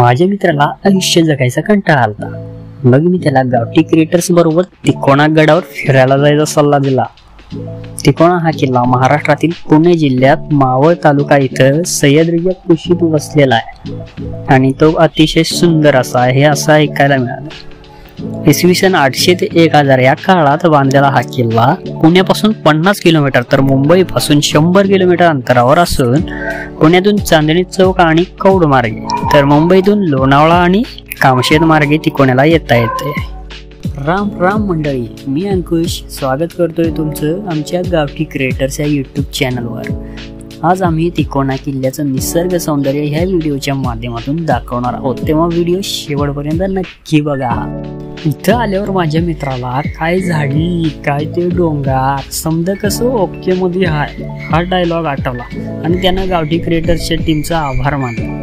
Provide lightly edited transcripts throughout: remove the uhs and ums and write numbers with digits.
माझ्या मित्राला आयुष्य जगायचा कंटाळा आला। मग मी त्याला गावठी क्रिएटर्स बरोबर तिकोणा गडावर फिरायला जायचा सल्ला दिला। तिकोणा हा किल्ला महाराष्ट्रातील पुणे जिल्ह्यात मावळ तालुका इथं सह्याद्रीच्या कुशीत वसलेला आहे आणि तो अतिशय सुंदर असा आहे असं ऐकायला मिळालं। इसवी सन 800 ते 1000 या काळात बांधलेला हा किल्ला पुण्यापासून 50 किलोमीटर तर मुंबई पासून 100 किलोमीटर अंतरावर असून पुण्यातून चांदणी चौक आणि कौड मार्गे तर मुंबईतून लोणावळा आणि कामशेत मार्गे तिकोण्याला येता येते। राम राम मंडळी, मी अंकुश स्वागत करतोय तुमचं आमच्या गावठी क्रिएटर्स या यूट्यूब चॅनलवर। आज आम्ही तिकोणा किल्ल्याचं निसर्ग सौंदर्य ह्या व्हिडिओच्या माध्यमातून दाखवणार आहोत, तेव्हा व्हिडिओ शेवटपर्यंत नक्की बघा। इथं आल्यावर माझ्या मित्राला काय झाडी काय ते डोंगर समजा कसं ओके मध्ये हा डायलॉग आठवला आणि त्यानं गावठी क्रिएटर्सच्या टीमचा आभार मानला।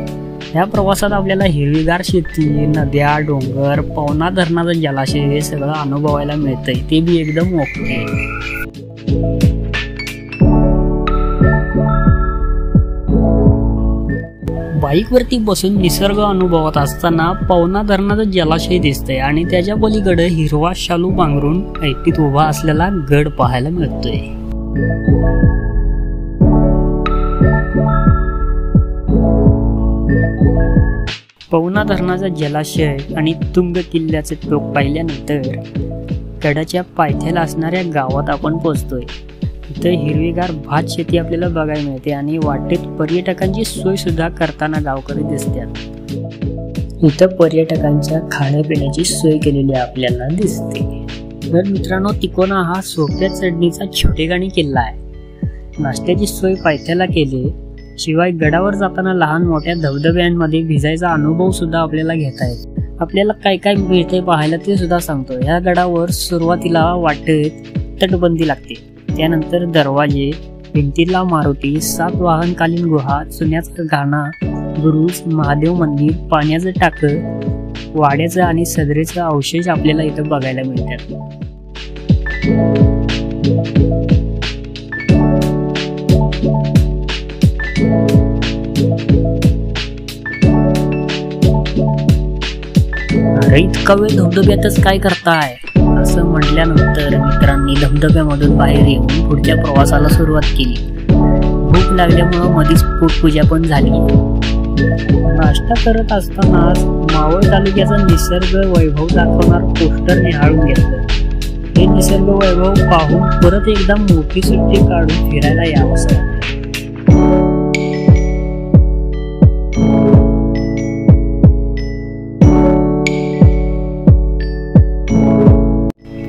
या प्रवासात आपल्याला हिरवीगार शेती, नद्या, डोंगर, पवना धरणाचा जलाशय हे सगळं अनुभवायला मिळतंय, ते बी एकदम ओके। बाईक वरती बसून निसर्ग अनुभवत असताना पवना धरणाचा जलाशय दिसतंय आणि त्याच्या पलीकडे हिरवा शालू पांघरून ऐटीत उभा असलेला गड पाहायला मिळतोय। पवना धरणाचा जलाशय आणि तुंग किल्ल्याचे टोक पाहिल्यानंतर गडाच्या पायथ्याला असणाऱ्या गावात आपण पोहोचतोय। इथं हिरवीगार भात शेती आपल्याला बघायला मिळते आणि वाटेत पर्यटकांची सोय सुद्धा करताना गावकरी दिसतात। इथं पर्यटकांच्या खाण्यापिण्याची सोय केलेली आपल्याला दिसते। तर मित्रांनो, तिकोणा हा सोप्या चढणीचा छोटेखानी किल्ला आहे। नाश्त्याची सोय पायथ्याला केली, शिवाय गडावर जाताना लहान मोठ्या धबधब्यांमध्ये भिजायचा अनुभव सुद्धा आपल्याला घेता येतो। आपल्याला काय काय मिळते पाहायला ते सुद्धा सांगतो। ह्या गडावर सुरुवातीला वाटेत तटबंदी लागते, त्यानंतर दरवाजे, भिंतीला मारुती, 7 वाहनकालीन गुहा, चुन्याचा घाणा, बुरुज, महादेव मंदिर, पाण्याचं टाकं, वाड्याचं आणि सदरेचं अवशेष आपल्याला इथं बघायला मिळतात। अरे इतका वेळ धबधब्यातच काय करताय असं म्हटल्यानंतर मित्रांनी धबधब्यामधून बाहेर येऊन पुढच्या प्रवासाला सुरुवात केली। भूक लागल्यामुळे मधीच पोटपूजा पण झाली। नाश्ता करत असताना मावळ तालुक्याचा निसर्ग वैभव दाखवणार पोस्टर निहाळून घेतलं। हे निसर्ग वैभव पाहून परत एकदा मोठी सुट्टी काढून फिरायला यावंसं।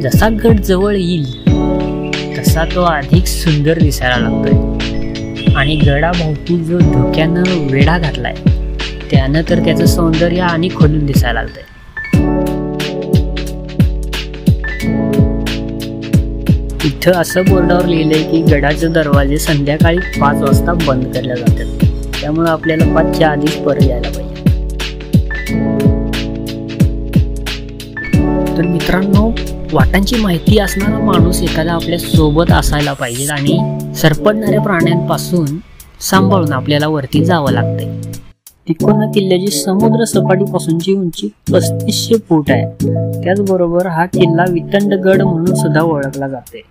जसा गड जवळ येईल तसा तो अधिक सुंदर दिसायला लागतोय आणि गडाभोवती जो धुक्यानं वेढा घातलाय त्यानं तर त्याचं सौंदर्य आणि खोलून दिसायला लागतंय। इथं असं बोर्डावर लिहिलंय की गडाचे दरवाजे संध्याकाळी 5 वाजता बंद केले जातात, त्यामुळे आपल्याला 5च्या आधीच परत यायला पाहिजे। तर मित्रांनो, वाटांची माहिती असणारा माणूस एखादा आपल्या सोबत असायला पाहिजे आणि सरपडणाऱ्या प्राण्यांपासून सांभाळून आपल्याला वरती जावं लागतंय। तिकोणा किल्ल्याची समुद्र सपाटीपासूनची उंची 3500 फूट आहे। त्याचबरोबर हा किल्ला वितंडगड म्हणून सुद्धा ओळखला जाते।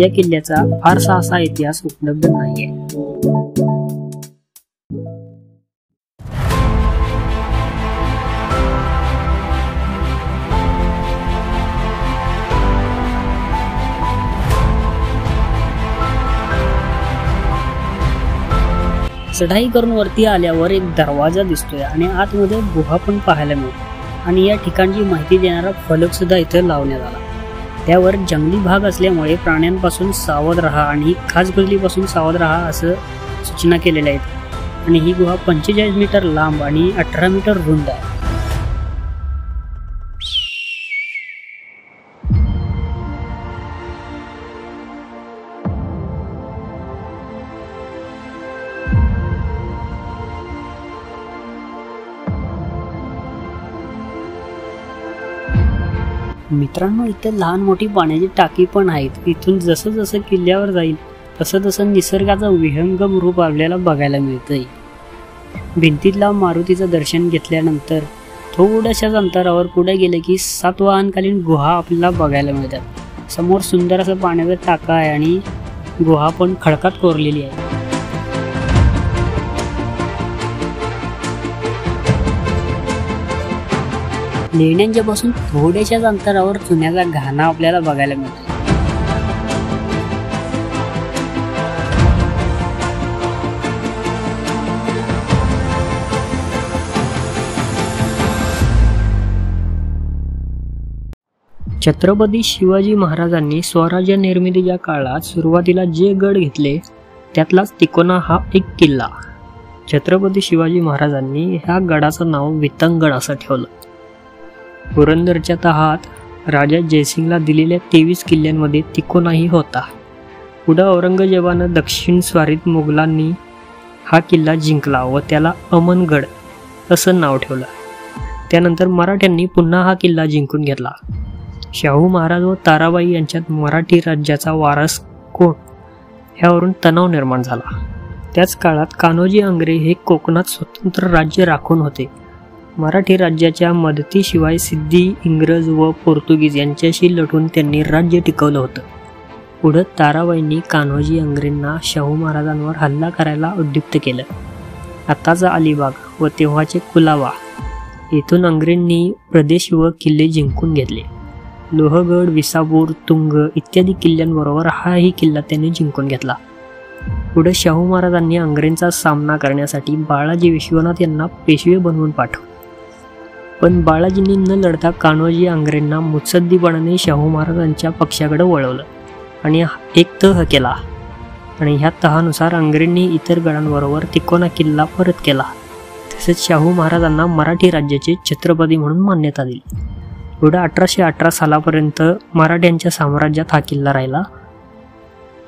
या किल्ल्याचा फारसा असा इतिहास उपलब्ध नाहीये। चढाई करून वरती आल्यावर एक दरवाजा दिसतोय आणि आतमध्ये गुहा पण पाहायला मिळते आणि या ठिकाणची माहिती देणारा फलक सुद्धा इथे लावण्यात आला। त्यावर जंगली भाग असल्यामुळे प्राण्यांपासून सावध राहा आणि खास गजलीपासून सावध राहा असं सूचना केलेल्या आहेत आणि ही गुहा 45 मीटर लांब आणि 18 मीटर रुंद आहे। मित्रांनो, इथे लहान मोठी पाण्याची टाकी पण आहेत। इथून जसं जसं किल्ल्यावर जाईल तसं तसं निसर्गाचं विहंगम रूप आपल्याला बघायला मिळतंय। भिंतीतला मारुतीचं दर्शन घेतल्यानंतर थोड्याशाच अंतरावर पुढे गेले की सातवाहनकालीन गुहा आपल्याला बघायला मिळतात. समोर सुंदर असं पाण्याचा टाका आहे आणि गुहा पण खडकात कोरलेली आहे. लेण्यांच्या पासून थोड्याशाच अंतरावर चुन्याचा घाणा आपल्याला बघायला मिळतो. छत्रपती शिवाजी महाराजांनी स्वराज्य निर्मितीच्या काळात सुरुवातीला जे गड घेतले त्यातलाच तिकोना हा एक किल्ला. छत्रपती शिवाजी महाराजांनी ह्या गडाचं नाव वितंगड असं ठेवलं. पुरंदरच्या तहात राजा जयसिंगला दिलेल्या 23 किल्ल्यांमध्ये तिकोनाही होता. पुढे औरंगजेबानं दक्षिण स्वारीत मुघलांनी हा किल्ला जिंकला व त्याला अमनगड असं नाव ठेवलं. त्यानंतर मराठ्यांनी पुन्हा हा किल्ला जिंकून घेतला. शाहू महाराज व ताराबाई यांच्यात मराठी राज्याचा वारस कोण ह्यावरून तणाव निर्माण झाला. त्याच काळात कान्होजी आंग्रे हे कोकणात स्वतंत्र राज्य राखून होते. मराठी राज्याच्या मदतीशिवाय सिद्धी, इंग्रज व पोर्तुगीज यांच्याशी लढून त्यांनी राज्य टिकवलं होतं. पुढे ताराबाईंनी कान्होजी आंग्रेंना शाहू महाराजांवर हल्ला करायला उद्युक्त केलं. आताचा अलिबाग व तेव्हाचे कुलाबा येथून आंग्रेंनी प्रदेश व किल्ले जिंकून घेतले. लोहगड, विसापूर, तुंग इत्यादी किल्ल्यांबरोबर हाही किल्ला त्यांनी जिंकून घेतला. पुढे शाहू महाराजांनी आंग्रेंचा सामना करण्यासाठी बाळाजी विश्वनाथ यांना पेशवे बनवून पाठवले. पण बाळाजींनी न लढता कान्होजी आंग्रेंना मुत्सद्दीपणाने शाहू महाराजांच्या पक्षाकडे वळवलं आणि एक तह केला आणि ह्या तहानुसार आंग्रेंनी इतर गडांबरोबर तिकोना किल्ला परत केला. तसेच शाहू महाराजांना मराठी राज्याचे छत्रपती म्हणून मान्यता दिली. पुढे 1818 सालापर्यंत मराठ्यांच्या साम्राज्यात हा किल्ला राहिला.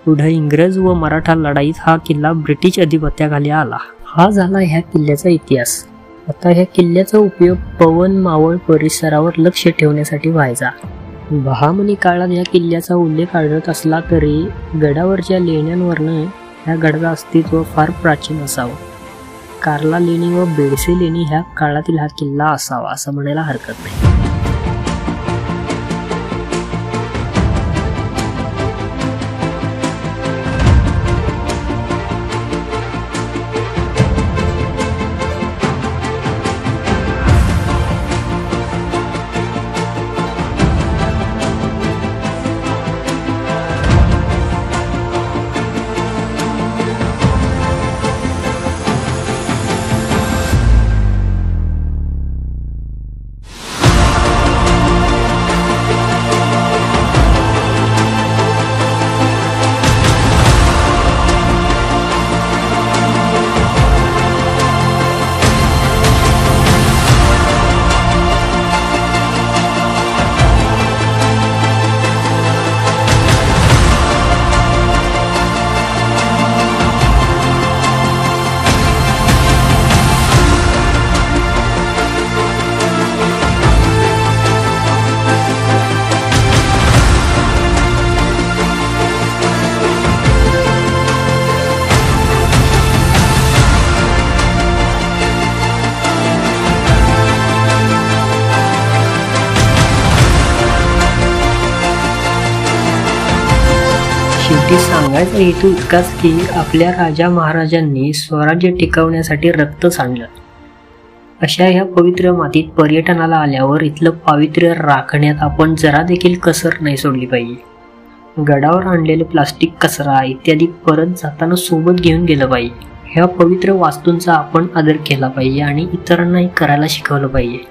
पुढे इंग्रज व मराठा लढाईत हा किल्ला ब्रिटिश अधिपत्याखाली आला. हा झाला ह्या किल्ल्याचा इतिहास. आता ह्या किल्ल्याचा उपयोग पवन मावळ परिसरावर लक्ष ठेवण्यासाठी व्हायचा. बहामनी काळात ह्या किल्ल्याचा उल्लेख आढळत असला तरी गडावरच्या लेण्यांवरनं ह्या गडाचं अस्तित्व फार प्राचीन असावं. कार्ला लेणी व बेडसे लेणी ह्या काळातील हा किल्ला असावा असं म्हणायला हरकत नाही. शेवटी सांगायचा हेतू इतकाच की आपल्या राजा महाराजांनी स्वराज्य टिकवण्यासाठी रक्त सांडलं. अशा ह्या पवित्र मातीत पर्यटनाला आल्यावर इथलं पावित्र्य राखण्यात आपण जरा देखील कसर नाही सोडली पाहिजे. गडावर आणलेले प्लास्टिक, कचरा इत्यादी परत जाताना सोबत घेऊन गेलं पाहिजे. ह्या पवित्र वास्तूंचा आपण आदर केला पाहिजे आणि इतरांनाही करायला शिकवलं पाहिजे.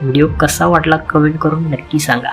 व्हिडिओ कसा वाटला कमेंट करून नक्की सांगा.